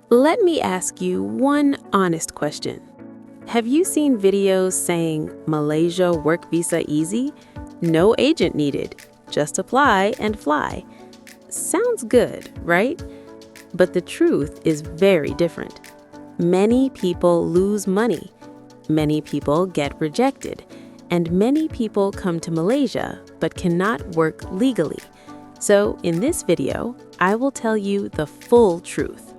Let me ask you one honest question. Have you seen videos saying Malaysia work visa easy? No agent needed. Just apply and fly. Sounds good, right? But the truth is very different. Many people lose money. Many people get rejected. And many people come to Malaysia but cannot work legally. So in this video, I will tell you the full truth.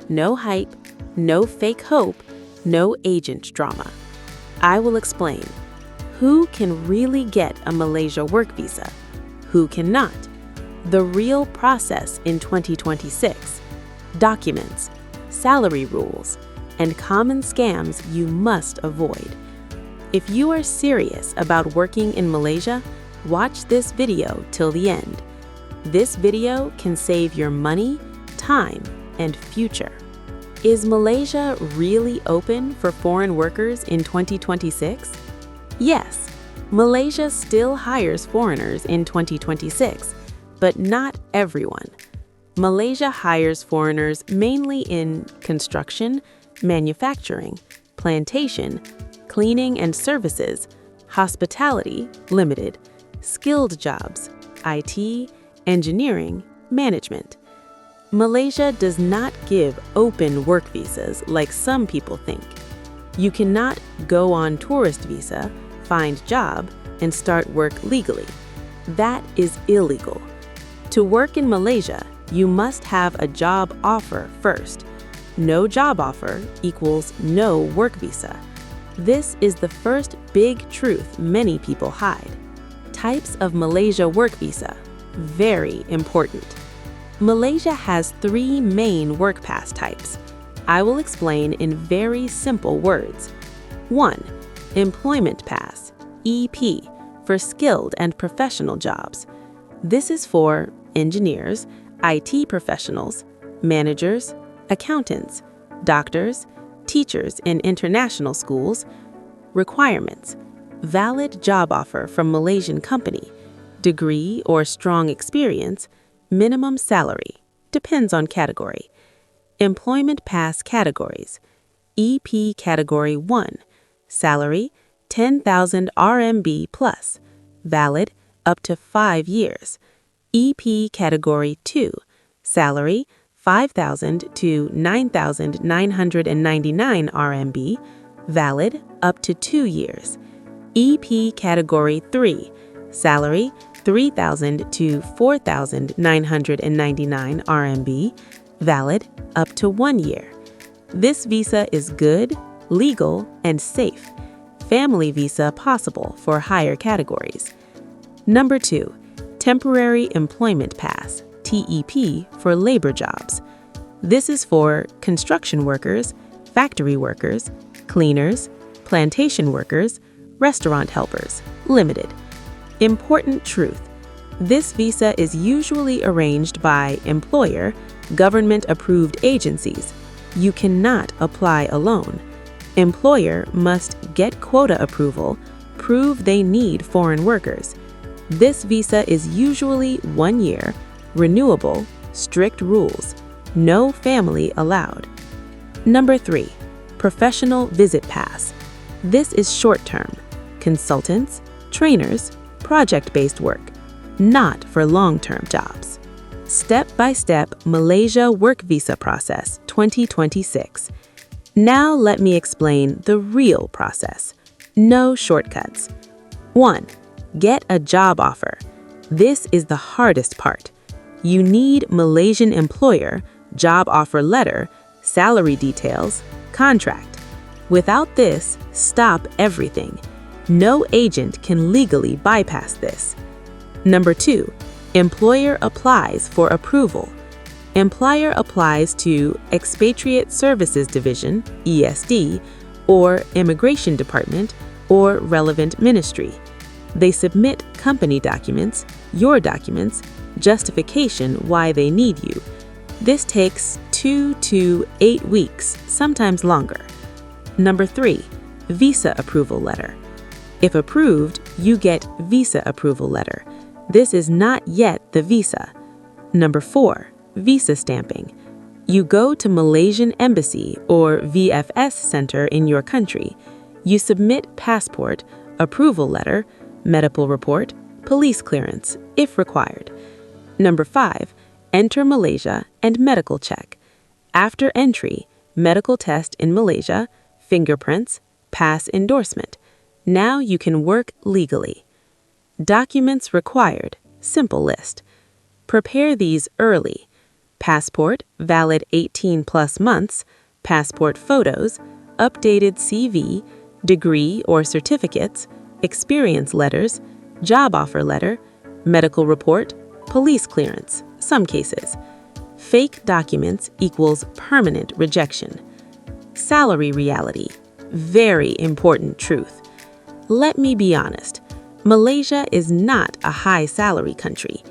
No hype, no fake hope, no agent drama. I will explain who can really get a Malaysia work visa, who cannot, the real process in 2026, documents, salary rules, and common scams you must avoid. If you are serious about working in Malaysia, watch this video till the end. This video can save your money, time, and future. Is Malaysia really open for foreign workers in 2026? Yes, Malaysia still hires foreigners in 2026, but not everyone. Malaysia hires foreigners mainly in construction, manufacturing, plantation, cleaning and services, hospitality, limited, skilled jobs, IT, engineering, management. Malaysia does not give open work visas like some people think. You cannot go on tourist visa, find job, and start work legally. That is illegal. To work in Malaysia, you must have a job offer first. No job offer equals no work visa. This is the first big truth many people hide. Types of Malaysia work visa. Very important. Malaysia has 3 main work pass types. I will explain in very simple words. 1. Employment pass, EP, for skilled and professional jobs. This is for engineers, IT professionals, managers, accountants, doctors, teachers in international schools. Requirements: valid job offer from Malaysian company, degree or strong experience, minimum salary, depends on category. Employment pass categories: EP Category 1, salary 10,000 RMB plus, valid up to 5 years. EP Category 2, salary 5,000 to 9,999 RMB, valid up to 2 years. EP Category 3, salary 3,000 to 4,999 RMB, valid up to 1 year. This visa is good, legal, and safe. Family visa possible for higher categories. Number 2, Temporary Employment Pass, TEP, for labor jobs. This is for construction workers, factory workers, cleaners, plantation workers, restaurant helpers, limited. Important truth: this visa is usually arranged by employer, government-approved agencies. You cannot apply alone. Employer must get quota approval, prove they need foreign workers. This visa is usually 1 year, renewable, strict rules, no family allowed. Number 3, Professional Visit Pass. This is short-term, consultants, trainers, project-based work, not for long-term jobs. Step-by-step Malaysia Work Visa Process 2026. Now let me explain the real process. No shortcuts. 1. Get a job offer. This is the hardest part. You need Malaysian employer, job offer letter, salary details, contract. Without this, stop everything. No agent can legally bypass this. Number 2, employer applies for approval. Employer applies to Expatriate Services Division, ESD, or Immigration Department, or relevant ministry. They submit company documents, your documents, justification why they need you. This takes 2 to 8 weeks, sometimes longer. Number 3, visa approval letter. If approved, you get visa approval letter. This is not yet the visa. Number 4, visa stamping. You go to Malaysian Embassy or VFS Center in your country. You submit passport, approval letter, medical report, police clearance, if required. Number 5, enter Malaysia and medical check. After entry, medical test in Malaysia, fingerprints, pass endorsement. Now you can work legally. Documents required, simple list. Prepare these early. Passport, valid 18+ months, passport photos, updated CV, degree or certificates, experience letters, job offer letter, medical report, police clearance, some cases. Fake documents equals permanent rejection. Salary reality, very important truth. Let me be honest, Malaysia is not a high salary country.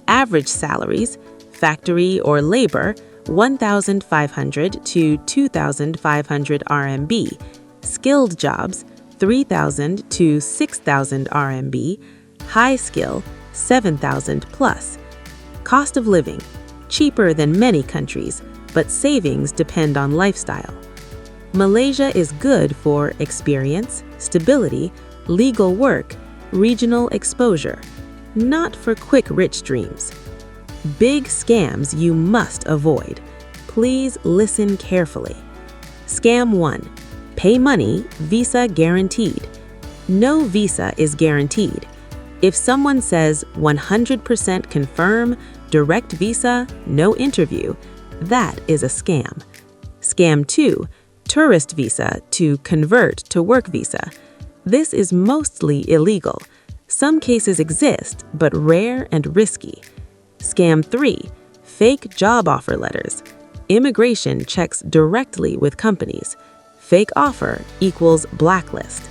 Average salaries, factory or labor, 1,500 to 2,500 RMB. Skilled jobs, 3,000 to 6,000 RMB. High skill, 7,000 plus. Cost of living, cheaper than many countries, but savings depend on lifestyle. Malaysia is good for experience, stability, legal work, regional exposure, not for quick rich dreams. Big scams you must avoid. Please listen carefully. Scam 1. Pay money, visa guaranteed. No visa is guaranteed. If someone says 100% confirm, direct visa, no interview, that is a scam. Scam 2. Tourist visa to convert to work visa. This is mostly illegal. Some cases exist, but rare and risky. Scam 3. Fake job offer letters. Immigration checks directly with companies. Fake offer equals blacklist.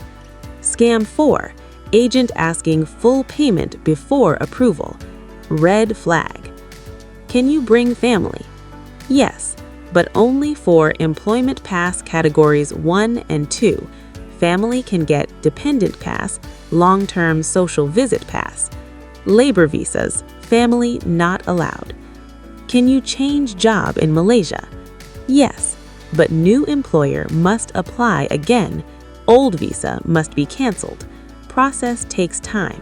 Scam 4. Agent asking full payment before approval. Red flag. Can you bring family? Yes, but only for employment pass categories 1 and 2. Family can get dependent pass, long-term social visit pass. Labor visas, family not allowed. Can you change job in Malaysia? Yes, but new employer must apply again. Old visa must be canceled. Process takes time.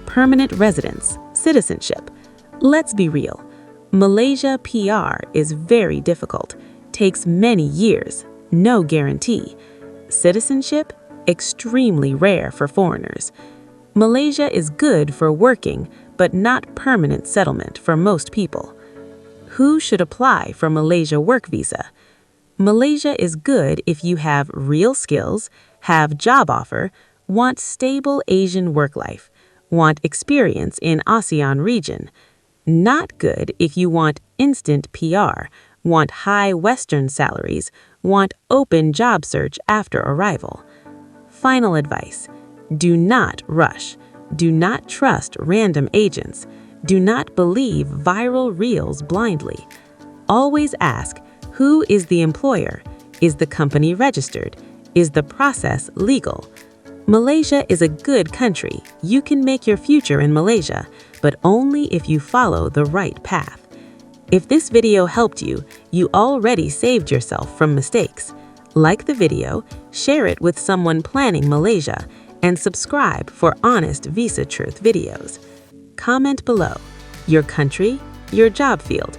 Permanent residence, citizenship. Let's be real. Malaysia PR is very difficult, takes many years, no guarantee. Citizenship, extremely rare for foreigners. Malaysia is good for working, but not permanent settlement for most people. Who should apply for Malaysia work visa? Malaysia is good if you have real skills, have job offer, want stable Asian work life, want experience in ASEAN region. Not good if you want instant PR, want high Western salaries, want open job search after arrival. Final advice: do not rush. Do not trust random agents. Do not believe viral reels blindly. Always ask, who is the employer? Is the company registered? Is the process legal? Malaysia is a good country. You can make your future in Malaysia, but only if you follow the right path. If this video helped you, you already saved yourself from mistakes. Like the video, share it with someone planning Malaysia, and subscribe for honest visa truth videos. Comment below your country, your job field.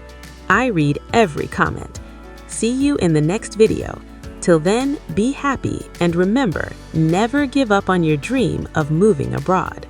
I read every comment. See you in the next video. Till then, be happy and remember, never give up on your dream of moving abroad.